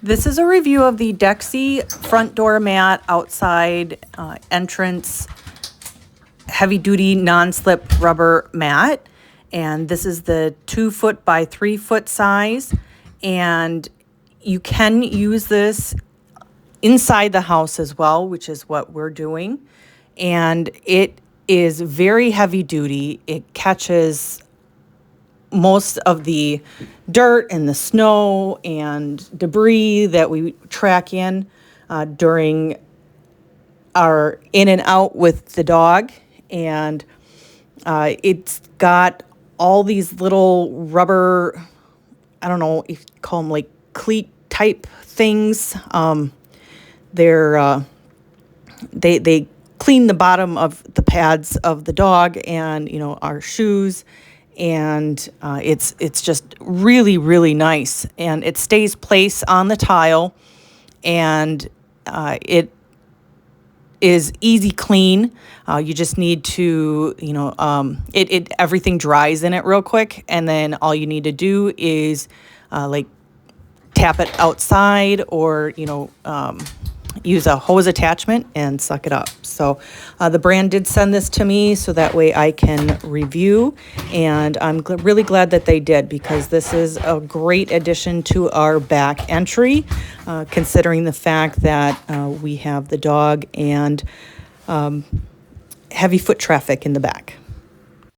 This is a review of the DEXI front door mat outside entrance heavy duty non-slip rubber mat. And this is the 2 foot by 3 foot size. And you can use this inside the house as well, which is what we're doing. And it is very heavy duty. It catches most of the dirt and the snow and debris that we track in during our in and out with the dog. And it's got all these little rubber, I don't know if you call them like cleat type things. They clean the bottom of the pads of the dog and, our shoes. And it's just really, really nice. And it stays place on the tile, and it is easy clean. You just need to, everything dries in it real quick. And then all you need to do is tap it outside or, use a hose attachment and suck it up. So the brand did send this to me so that way I can review, and I'm really glad that they did, because this is a great addition to our back entry, considering the fact that we have the dog and heavy foot traffic in the back.